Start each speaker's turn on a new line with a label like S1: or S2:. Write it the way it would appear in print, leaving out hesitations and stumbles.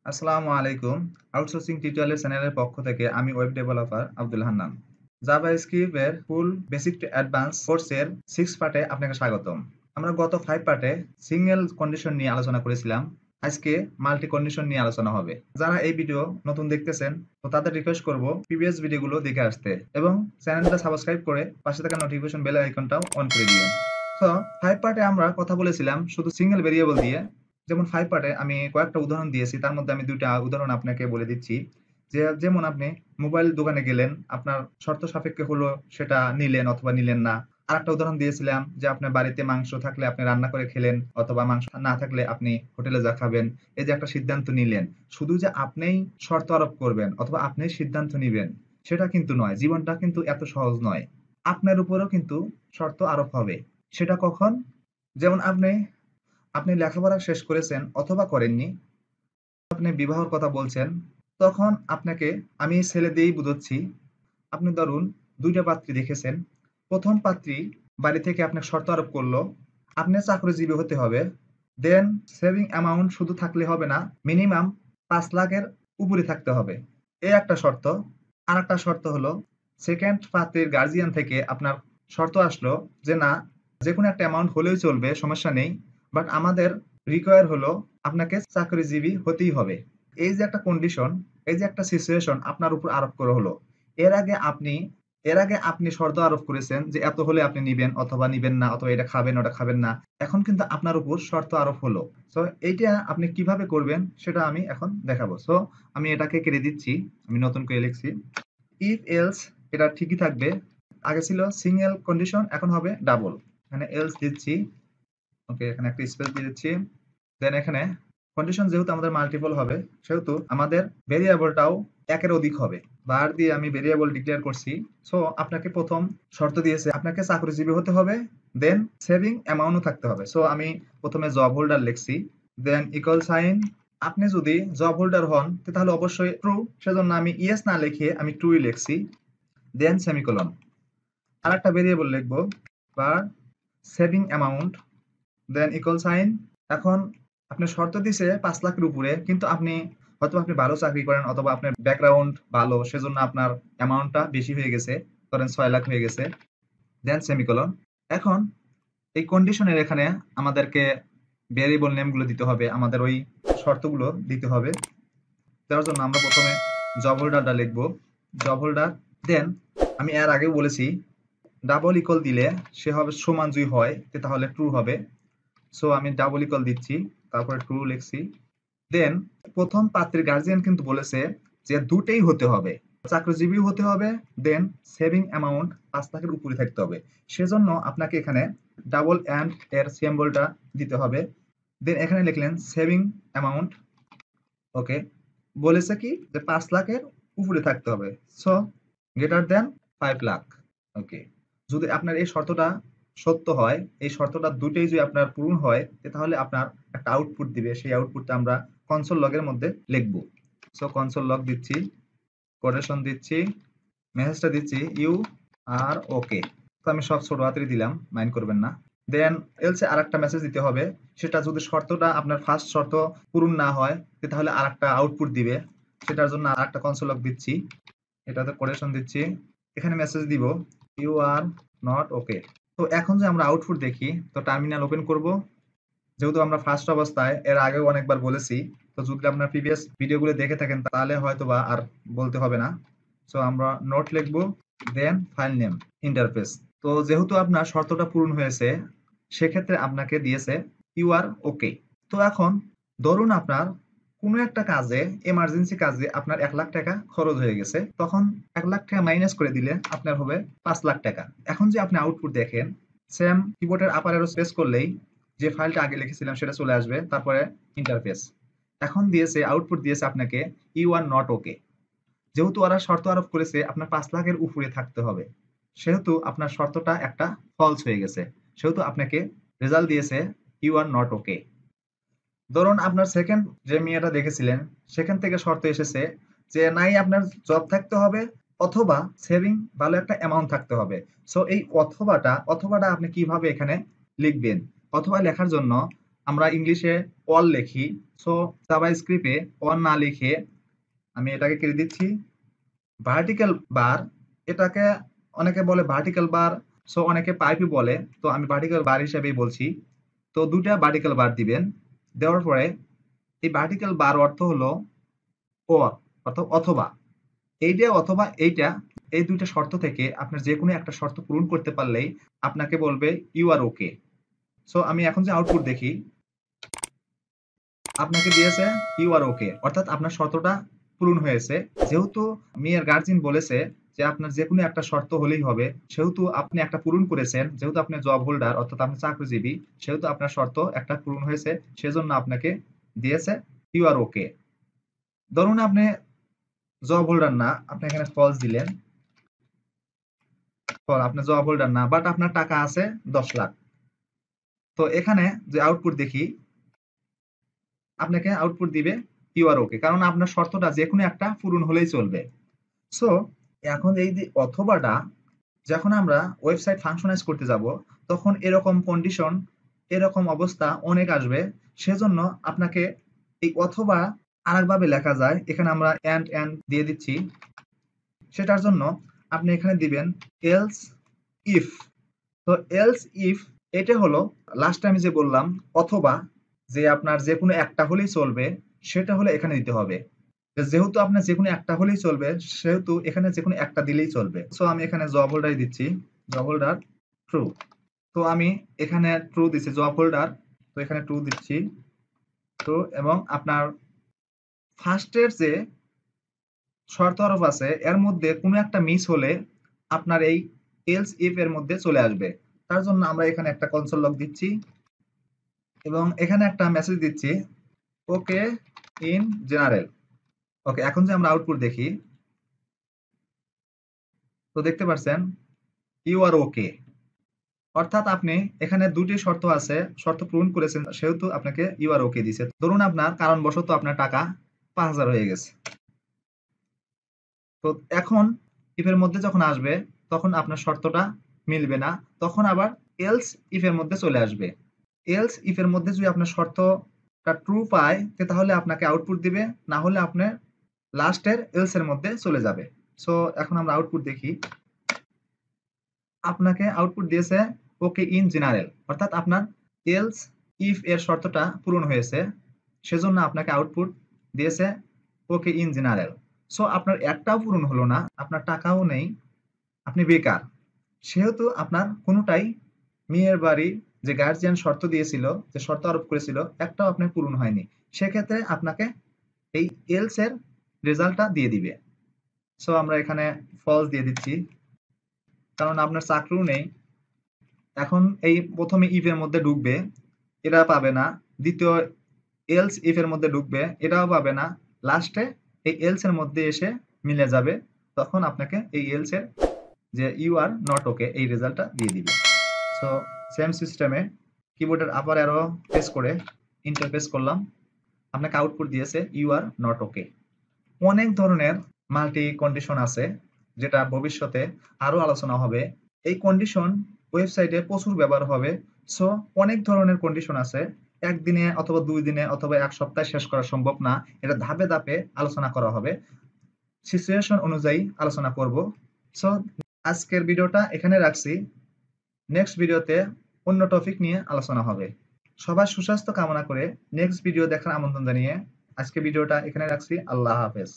S1: আসসালামু আলাইকুম। Outsourcing tutorial চ্যানেলের পক্ষ থেকে আমি web developer Abdul Hannan. JavaScript এর ফুল বেসিক টু অ্যাডভান্স কোর্সের 6 পার্টে আপনাকে স্বাগতম। আমরা গত 5 পার্টে সিঙ্গেল কন্ডিশন নিয়ে আলোচনা করেছিলাম। আজকে মাল্টি কন্ডিশন নিয়ে আলোচনা হবে। যারা এই ভিডিও নতুন দেখতেছেন তো তাদের রিকোয়েস্ট করব প্রিভিয়াস ভিডিওগুলো দেখে আসতে এবং চ্যানেলটা সাবস্ক্রাইব করে পাশে থাকা নোটিফিকেশন বেল আইকনটাও অন করে দিবেন। তো 5 পার্টে আমরা কথা বলেছিলাম শুধু সিঙ্গেল ভেরিয়েবল দিয়ে। যেমন 5 পার্টে আমি কয়েকটা উদাহরণ দিয়েছি। তার মধ্যে আমি ২ টা উদাহরণ আপনাকে বলে দিচ্ছি। যেমন আপনি মোবাইল দোকানে গেলেন, আপনার শর্ত সাপেক্ষে হলো সেটা নিলেন অথবা নিলেন না। আরেকটা উদাহরণ দিয়েছিলাম যে আপনার বাড়িতে মাংস থাকলে আপনি রান্না করে খেলেন অথবা মাংস না থাকলে আপনি হোটেলে যা খাবেন। এই যে একটা সিদ্ধান্ত নিলেন। শুধু যে আপনিই শর্ত আরোপ করবেন অথবা আপনিই সিদ্ধান্ত নিবেন সেটা কিন্তু নয়। জীবনটা কিন্তু এত সহজ নয়। আপনার উপরেও কিন্তু শর্ত আরোপ হবে। সেটা কখন? যেমন আপনি লেখাপড়া শেষ করেছেন অথবা করেননি, আপনি বিবাহর কথা বলছেন, তখন আপনাকে আমি ছেলে দিয়েই বুঝাচ্ছি। আপনি ধরুন ২ টা পাত্রী দেখেছেন। ১ম পাত্রী বাড়ি থেকে আপনাকে শর্ত আরোপ করল, আপনি চাকরিজীবী হতে হবে। দেন সেভিং অ্যামাউন্ট শুধু থাকলে হবে না, মিনিমাম ৫ লাখের উপরে থাকতে হবে। এই একটা শর্ত। আরেকটা শর্ত হলো 2nd পাত্রীর গার্ডিয়ান থেকে আপনার শর্ত আসলো যে না, যেকোনো একটা অ্যামাউন্ট হলেই চলবে, সমস্যা নেই। বাট আমাদের রিকোয়ার হলো আপনাকে চাকরিজীবী হতেই হবে। এই যে একটা কন্ডিশন, এই যে একটা সিচুয়েশন আপনার উপর আরোপ করা হলো। এর আগে আপনি এর আগে আপনি শর্ত আরোপ করেছেন যে এত হলে আপনি নিবেন অথবা নিবেন না অথবা এটা খাবেন ওটা খাবেন না। এখন কিন্তু আপনার উপর শর্ত আরোপ হলো। সো এইটা আপনি কিভাবে করবেন সেটা আমি এখন দেখাবো। সো আমি এটাকে কেটে দিচ্ছি। আমি নতুন করে লিখছি। ইফ এলস এটা ঠিকই থাকবে। আগে ছিল সিঙ্গেল কন্ডিশন, এখন হবে ডাবল। এখানে এলস দিচ্ছি। ওকে, এখানে একটা স্পেস দিয়ে দিচ্ছি। দেন এখানে কন্ডিশন যেহেতু আমাদের মাল্টিপল হবে সেহেতু আমাদের ভেরিয়েবলটাও একের অধিক হবে। বার দিয়ে আমি ভেরিয়েবল ডিক্লেয়ার করছি। সো আপনাকে প্রথম শর্ত দিয়েছে আপনাকে চাকরিজীবী হতে হবে, দেন সেভিং অ্যামাউন্টও থাকতে হবে। সো আমি প্রথমে জব হোল্ডার লিখছি, দেন ইকুয়াল সাইন। আপনি যদি জব হোল্ডার হন তাহলে অবশ্যই ট্রু, সেজন্য আমি ইয়েস না লিখে আমি ট্রুই লিখছি। দেন সেমিকোলন। আরেকটা ভেরিয়েবল লিখবো, var saving amount, then equal sign. এখন আপনি শর্ত দিছে ৫ লাখের উপরে, কিন্তু হয়তো আপনি ভালো চাকরি করেন অথবা আপনার ব্যাকগ্রাউন্ড ভালো, সেজন্য আপনার অ্যামাউন্টটা বেশি হয়ে গেছে, ধরেন ৬ লাখ হয়ে গেছে। Then semicolon. এখন এই কন্ডিশনের এখানে আমাদেরকে ভেরিয়েবল নেমগুলো দিতে হবে, আমাদের ওই শর্তগুলো দিতে হবে। দেওয়ার জন্য আমরা প্রথমে জব হোল্ডারটা লিখবো, জব হোল্ডার। দেন আমি এর আগেও বলেছি ডাবল ইকুয়াল দিলে সে হবে সমান যদি হয় তাহলে ট্রু হবে। সো আমি ডাবল ইকুয়াল দিচ্ছি, তারপরে ট্রু লিখছি। দেন প্রথম পাত্রের গার্জিয়ান কিন্তু বলেছে যে দুটেই হতে হবে, চাকরিজীবী হতে হবে, দেন সেভিং অ্যামাউন্ট ৫ লাখের উপরে থাকতে হবে। সেজন্য আপনাকে এখানে ডাবল অ্যান্ড এর সিম্বলটা দিতে হবে। দেন এখানে লিখলেন সেভিং অ্যামাউন্ট। ওকে, বলেছে কি যে ৫ লাখের উপরে থাকতে হবে। So greater than ৫ lakh. Okay, যদি আপনার এই শর্তটা সত্য হয়, এই শর্তটা দুটেই যদি আপনার পূরণ হয় তাহলে আপনার একটা আউটপুট দিবে। সেই আউটপুটটা আমরা কনসোল লগের মধ্যে লিখবো। সো কনসোল লগ দিচ্ছি, কোটেশন দিচ্ছি, মেসেজটা দিচ্ছি ইউ আর ওকে। তো আমি সব ছোট হাতেরই দিলাম, মাইন্ড করবেন না। দেন এলসে আরেকটা মেসেজ দিতে হবে, সেটা যদি শর্তটা আপনার ফার্স্ট শর্ত পূরণ না হয় তাহলে আরেকটা আউটপুট দিবে। সেটার জন্য আরেকটা কনসোল লগ দিচ্ছি, এটাতে কোটেশন দিচ্ছি, এখানে মেসেজ দিব ইউ আর নট ওকে। তো এখন যে আমরা আউটপুট দেখি, তো টার্মিনাল ওপেন করব। যেহেতু আমরা ফার্স্ট অবস্থায় এর আগেও অনেকবার বলেছি, তো যদি আপনার প্রিভিয়াস ভিডিওগুলো দেখে থাকেন তাহলে হয়তোবা আর বলতে হবে না। সো আমরা নোট লিখবো, দেন ফাইল নেম, ইন্টারফেস। তো যেহেতু আপনার শর্তটা পূরণ হয়েছে সেক্ষেত্রে আপনাকে দিয়েছে ইউ আর ওকে। তো এখন ধরুন আপনার কোনো একটা কাজে, এমার্জেন্সি কাজে আপনার ১ লাখ টাকা খরচ হয়ে গেছে, তখন ১ লাখ টাকা মাইনাস করে দিলে আপনার হবে ৫ লাখ টাকা। এখন যে আপনি আউটপুট দেখেন, সেম কিবোর্ডের আপার অ্যারো প্রেস করলেই যে ফাইলটা আগে লিখেছিলাম সেটা চলে আসবে, তারপরে ইন্টারফেস। এখন দিয়েছে আউটপুট দিয়েছে আপনাকে ইউ আর নট ওকে। যেহেতু ওরা শর্ত আরোপ করেছে আপনার ৫ লাখের উপরে থাকতে হবে, সেহেতু আপনার শর্তটা একটা ফলস হয়ে গেছে, সেহেতু আপনাকে রেজাল্ট দিয়েছে ইউ আর নট ওকে। ধরুন আপনার সেকেন্ড যে মেয়েটা দেখেছিলেন সেখান থেকে শর্ত এসেছে যে নাই আপনার জব থাকতে হবে অথবা সেভিং ভালো একটা অ্যামাউন্ট থাকতে হবে। সো এই অথবাটা আপনি কিভাবে এখানে লিখবেন? অথবা লেখার জন্য আমরা ইংলিশে অল লিখি, সো জাভাস্ক্রিপ্টে অল না লিখে আমি এটাকে কেটে দিচ্ছি ভার্টিক্যাল বার। এটাকে অনেকে বলে ভার্টিক্যাল বার, সো অনেকে পাইপই বলে, তো আমি ভার্টিক্যাল বার হিসেবেই বলছি। তো দুইটা ভার্টিক্যাল বার দিবেন। দেওয়ার পরে এই ভার্টিক্যাল বার অর্থ হলো অর, অর্থাৎ অথবা। এইটা অথবা এইটা, এই দুইটা শর্ত থেকে আপনার যে কোনো একটা শর্ত পূরণ করতে পারলেই আপনাকে বলবে ইউ আর ওকে। সো আমি এখন যে আউটপুট দেখি, আপনাকে দিয়েছে ইউ আর ওকে, অর্থাৎ আপনার শর্তটা পূরণ হয়েছে। যেহেতু মেয়ের গার্জিয়ান বলেছে যে আপনার যে কোনো একটা শর্ত হলেই হবে, সেহেতু আপনি একটা পূরণ করেছেন, যেহেতু আপনি জব হোল্ডার অর্থাৎ আপনি চাকরিজীবী, সেহেতু আপনার শর্ত একটা পূরণ হয়েছে, সেজন্য আপনাকে দিয়েছে ইউ আর ওকে। ধরুন আপনি জব হোল্ডার না, আপনি এখানে ফলস দিলেন, আপনি জব হোল্ডার না, বাট আপনার টাকা আছে 10 লাখ। তো এখানে যে আউটপুট দেখি, আপনাকে আউটপুট দিবে ইউ আর ওকে, কারণ আপনার শর্তটা যে কোনো একটা পূরণ হলেই চলবে। সো এখন এই যে অথবাটা, যখন আমরা ওয়েবসাইট ফাংশনাইজ করতে যাব, তখন এরকম কন্ডিশন, এরকম অবস্থা অনেক আসবে। সেজন্য আপনাকে এই অথবা আরেকভাবে লেখা যায়, এখানে আমরা এন্ড দিয়ে দিচ্ছি। সেটার জন্য আপনি এখানে দিবেন এলস ইফ। তো এলস ইফ এটা হলো লাস্ট টাইম যে বললাম অথবা, যে আপনার যে কোনো একটা হলেই চলবে, সেটা হলে এখানে দিতে হবে। যেহেতু আপনার যে কোনো একটা হলেই চলবে, সেহেতু এখানে যে কোনো একটা দিলেই চলবে। সো আমি এখানে জব হোল্ডার দিচ্ছি, জব হোল্ডার ট্রু। তো আমি এখানে ট্রু দিচ্ছি জব হোল্ডার, তো এখানে ট্রু দিচ্ছি ট্রু। এবং আপনার ফার্স্টের যে শর্ত আরোপ আছে, এর মধ্যে কোনো একটা মিস হলে আপনার এই এলস ইফ এর মধ্যে চলে আসবে। তার জন্য আমরা এখানে একটা কনসোল লগ দিচ্ছি এবং এখানে একটা মেসেজ দিচ্ছি ওকে ইন জেনারেল। ওকে, এখন যে আমরা আউটপুট দেখি, তো দেখতে পাচ্ছেন ইউ আর ওকে, অর্থাৎ আপনি এখানে দুটি শর্ত আছে, শর্ত পূরণ করেছেন, সেহেতু আপনাকে ইউ আর ওকে দিছে। ধরুন আপনার কারণবশত আপনার টাকা 5,000 হয়ে গেছে। তো এখন ইফের মধ্যে যখন আসবে, তখন আপনার শর্তটা মিলবে না, তখন আবার এলস ইফের মধ্যে চলে আসবে। এলস ইফের মধ্যে যদি আপনার শর্তটা ট্রু পায়, তাহলে আপনাকে আউটপুট দিবে, না হলে আপনার লাস্টের এলস এর মধ্যে চলে যাবে। সো এখন আমরা আউটপুট দেখি, আপনাকে আউটপুট দিয়েছে ওকে ইন জেনারেল, অর্থাৎ আপনার এলস ইফ এর শর্তটা পূরণ হয়েছে, সেজন্য আপনাকে আউটপুট দিয়েছে ওকে ইন জেনারেল। সো আপনার একটাও পূরণ হলো না, আপনার টাকাও নেই, আপনি বেকার। সেহেতু আপনার কোনোটাই মেয়ের বাড়ি যে গার্জিয়ান শর্ত দিয়েছিল, যে শর্ত আরোপ করেছিল, একটাও আপনার পূরণ হয়নি। সেক্ষেত্রে আপনাকে এই এলস এর রেজাল্টটা দিয়ে দিবে। সো আমরা এখানে ফলস দিয়ে দিচ্ছি, কারণ আপনার চাকরিও নেই। এখন এই প্রথমে ইফ এর মধ্যে ঢুকবে, এটা পাবে না। দ্বিতীয় এলস ইফ এর মধ্যে ঢুকবে, এটাও পাবে না। লাস্টে এই এলস এর মধ্যে এসে মিলে যাবে, তখন আপনাকে এই এলস এর যে ইউ আর নট ওকে এই রেজাল্টটা দিয়ে দিবে। সো সেম সিস্টেমে কিবোর্ডের আপার অ্যারো প্রেস করে এন্টার প্রেস করলাম, আপনাকে আউটপুট দিয়েছে ইউ আর নট ওকে। অনেক ধরনের মাল্টি কন্ডিশন আছে, যেটা ভবিষ্যতে আরো আলোচনা হবে। এই কন্ডিশন ওয়েবসাইটে প্রচুর ব্যবহার হবে। সো অনেক ধরনের কন্ডিশন আছে, একদিনে অথবা 2 দিনে অথবা 1 সপ্তাহে শেষ করা সম্ভব না। এটা ধাপে ধাপে আলোচনা করা হবে, সিচুয়েশন অনুযায়ী আলোচনা করব। সো আজকের ভিডিওটা এখানে রাখছি, নেক্সট ভিডিওতে অন্য টপিক নিয়ে আলোচনা হবে। সবার সুস্বাস্থ্য কামনা করে নেক্সট ভিডিও দেখার আমন্ত্রণ জানিয়ে আজকে ভিডিওটা এখানে রাখছি। আল্লাহ হাফেজ।